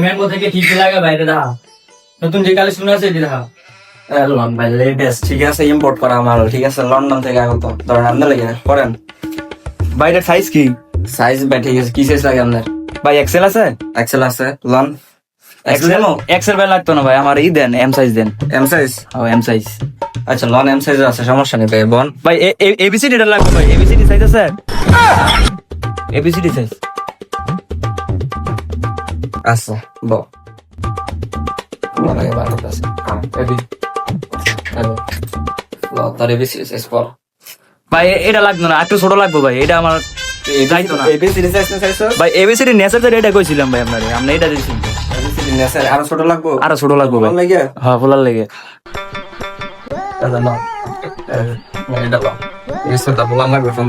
Mango থেকে ঠিক লাগে বাইরে দেখা নতুন যে কালেকশন আছে এটা দেখা লন ভাই লেটেস্ট ঠিক আছে ইম্পোর্ট করা মাল ঠিক আছে লন্ডন থেকে আগত ধরেন আপনার লাগে করেন বাইরের সাইজ কি? সাইজ ভাই ঠিক আছে কি সাইজ লাগে আপনার ভাই এক্সেল আছে? এক্সেল আছে লন এক্সেল এক্সেল ভাই লাগতো না ভাই, আমার ই দেন, এম সাইজ দেন। এম সাইজ ও এম সাইজ। আচ্ছা লন এম সাইজ আছে সমস্যা নেই ভাই বন ভাই এবিসিডি এটা লাগবে ভাই, এবিসিডি সাইজ আছে? এবিসিডি সাইজ আছে ব ভালো ভালো আছে এবি হ্যালো ল তার এবি সাইজ পর ভাই এটা লাগতো না, একটু ছোট লাগবে ভাই, এটা আমার যাইতো না এবি সাইজ না সাইজ ভাই। এবিসিডি নেচার এটা কইছিলাম ভাই আপনারে, আপনি এটা দিয়েছেন তো। এবি সাইজ নেসার আরো ছোট লাগবে আরো ছোট লাগবে ভাই, ভালো লাগে হ্যাঁ ফুলার লেগে। দাদা না এটা ল এসে তো বলা লাগবে ফোন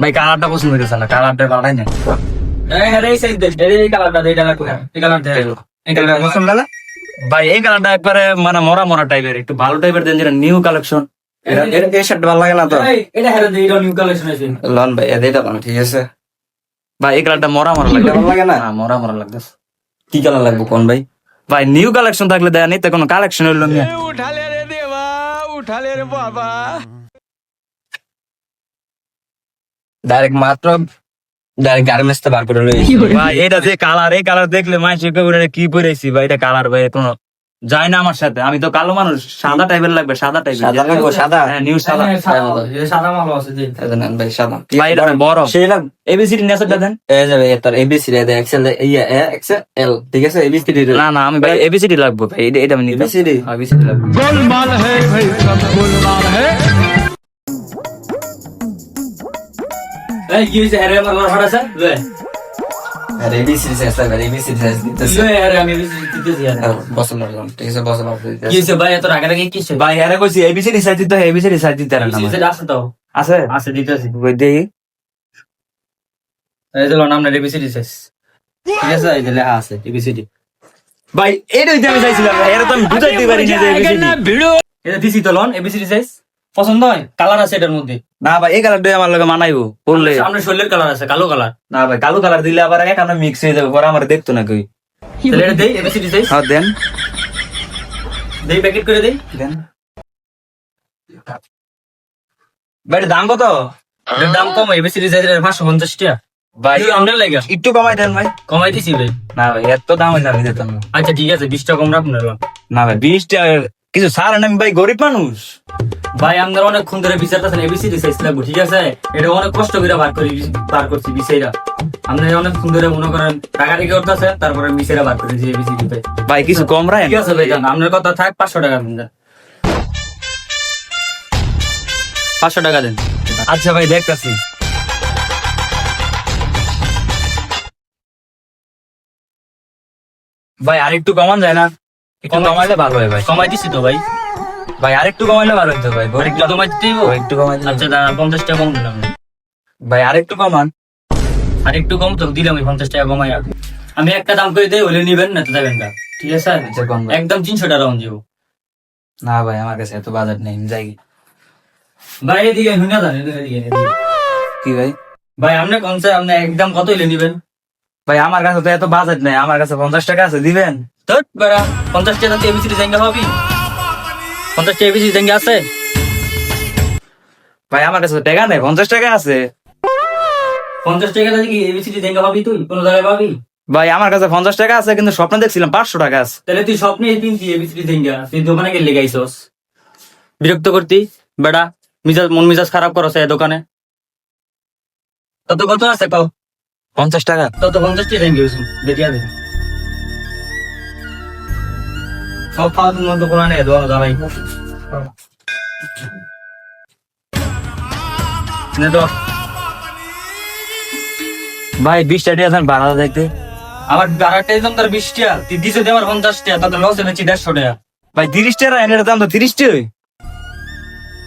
ভাই কালারটা পছন্দ হইতেছে না, কালারটা পাল্টাই না। এই সাইজ দে এই কালারটা দে এটা লাগবে এই কালারটা এটা পছন্দ না ভাই এই কালারটা একবারে মানে মরা মরা টাইপের, একটু ভালো টাইপের দেন, যেটা নিউ কালেকশন। এটা এই শার্ট ভালো লাগে না তো এটা হেরে দে এটা নিউ কালেকশন আছে লন ভাই এটা লন ঠিক আছে ভাই এই কালারটা মরা মরা লাগে, এটা ভালো লাগে না হ্যাঁ মরা মরা লাগতেছে। কি কালার লাগবে কোন ভাই ভাই নিউ কালেকশন থাকলে দেয় নিতে কোনো কালেকশন হইলো না। ডাইরেক্ট মাত্র ডাইরেক্ট গার্মেন্টস তে বার করে লই ভাই এটা যে কালার, এই কালার দেখলে মানুষের কি পরেছি ভাই, এটা কালার ভাই কোনো যায় না আমার সাথে, আমি তো কালো মানুষ, সাদা টাইপের লাগবে, সাদা টাইপের। সাদা লাগবে সাদা হ্যাঁ নিউ সাদা। সাদা মাল আছে যে এই দেন ভাই সাদা ভাই এটা বড় সেই লাগবে এবিসিডি নেচারটা দেন। এই যাবে তার এবিসি রে এক্সেল ইয়া এক্সেল এল ঠিক আছে এবিসি রে না না আমি ভাই এবিসিডি লাগবে ভাই, এটা আমি নিতে এবিসি রে এবিসিডি লাগবে। এই কি হইছে হেরে আমার লড় আছে লে আর এবিসি রে সাইজ এবিসি রে সাইজ দিতেছে লে হেরে আমি দিতেছি আর বসন লন ঠিক আছে বসন কি হইছে ভাই এত রাগে রাগে কি হইছে ভাই আরে কইছি এবিসিডি সাইজ দিতে, এবিসিডি সাইজ দিতে না দিতেছি আছে তো আছে আছে দিতেছি ভাই দেই। এই যে নাম না এবিসিডি সাইজ ঠিক আছে এই যে লেখা আছে এবিসিডি ভাই এইটাই তো আমি চাইছিলাম ভাই, এর তো আমি বুঝাইতে পারি না যে এবিসিডি। এটা দিছি তো লন এবিসিডি সাইজ পছন্দ হয় কালার আছে এটার মধ্যে না ভাই এই কালারটাই আমার লগে মানাইবো পড়লে। সামনে শরীরের কালার আছে কালো কালার না ভাই কালো কালার দিলে আবার এখানে মিক্স হয়ে যাবে, পরে আমার দেখতো না কই। তাহলে এটা দেই এবিসিডি সাইজ হ্যাঁ দেন দেই প্যাকেট করে দেই দেন। ভাই এটার দাম কত? এটার দাম কম এবিসিডি সাইজের 550 টাকা ভাই ভাই আমরা লাগে একটু কমাই দেন ভাই। কমাই দিছি ভাই না ভাই এত দাম হইলে আমি দিতাম না। আচ্ছা ঠিক আছে 20 টাকা কম রাখুন না না ভাই 20 টাকা কিছু ছাড় না, আমি ভাই গরিব মানুষ। ভাই আমাদের অনেক খুন ধরে বিচারতেছেন এবিসিডি সাইজ লাগবে ঠিক আছে, এটা অনেক কষ্ট করে বার করছি বিষয়টা, আমাদের অনেক খুন ধরে মনে করেন টাকা রেখে করতেছে তারপরে বিষয়টা বার করেছি এবিসিডি ভাই ভাই কিছু কম রাখেন। ঠিক আছে ভাই জান আপনার কথা থাক 500 টাকা দিন 500 টাকা দেন আচ্ছা ভাই দেখতাছি। ভাই আরেকটু কমান যায় না? একটু কমাইলে ভালো হয় ভাই। কমাই দিছি তো ভাই ভাই আরেকটু কমাইলে ভালো হইতো ভাই। একটু কমাই দিতে হইবো? একটু কমাই দিলে- আচ্ছা দাঁড়া 50 টাকা কম দিলাম ভাই আরেকটু কমান। আর একটু কম তো দিলাম 50 টাকা কমাই আমি একটা দাম করে দিই হলে নিবেন না তো যাবেন না ঠিক আছে আচ্ছা, কম ভাই। একদম 300 টাকা রাউন্ড যাবো না ভাই আমার কাছে এত বাজেট নেই, আমি যাই। ভাই এদিকে হুনা জানেন এদিকে কি ভাই? ভাই আপনি কোন স্যার আপনি একদম কত হইলে নিবেন ভাই আমার কাছে তো এত বাজেট নেই, আমার কাছে 50 টাকা আছে, দিবেন? তোর বেড়া 50 টাকা দিয়ে এবিসিডি জায়গা পাবি 50 টাকা এবিসিডি জায়গা আছে ভাই আমার কাছে তো টাকা নেই, 50 টাকা আছে। 50 টাকা দিয়ে কি এবিসিডি জায়গা পাবি তুই কোন জায়গায় পাবি ভাই আমার কাছে 50 টাকা আছে, কিন্তু স্বপ্নে দেখছিলাম 500 টাকা আছে। তাহলে তুই স্বপ্নে কিনতি এবিসিডি জায়গা তুই দোকানে গেলে গাইছস বিরক্ত করতি বেড়া মন মিজাজ খারাপ করছ এই দোকানে তত কত আছে কও 50 টাকা? তত 50 টাকা জায়গা হইছে দেখিয়া দে সব ফালতু মত কোরআনে দোয়া দাঁড়াই নে তো ভাই 20 টাকা দিয়ে ভাড়া দেখতে। আমার গাড়াটা একদম তার 20 টাকা তুই দিছে দে আমার 50 টাকা তাতে লস এনেছি 150 টাকা ভাই 30 টাকা এর দাম তো 30 টাকা।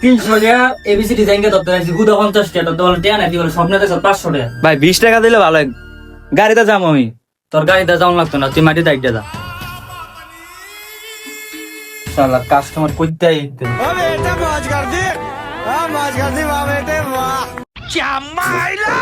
300 টাকা এবিসিডি জায়গা ধরতে রাখছি গুদা 50 টাকা তো বলে টাকা নাই তুই বলে স্বপ্নে দেখছ 500 টাকা ভাই 20 টাকা দিলে ভালো হয়, গাড়িতে যাবো আমি। তোর গাড়িতে যাওয়া লাগতো না তুই মাটিতে আইডা যা সালা কাস্টমার কইতে আইতে बेटा मौज कर दी हाँ मौज कर दी वाह बेटे वाह क्या माइला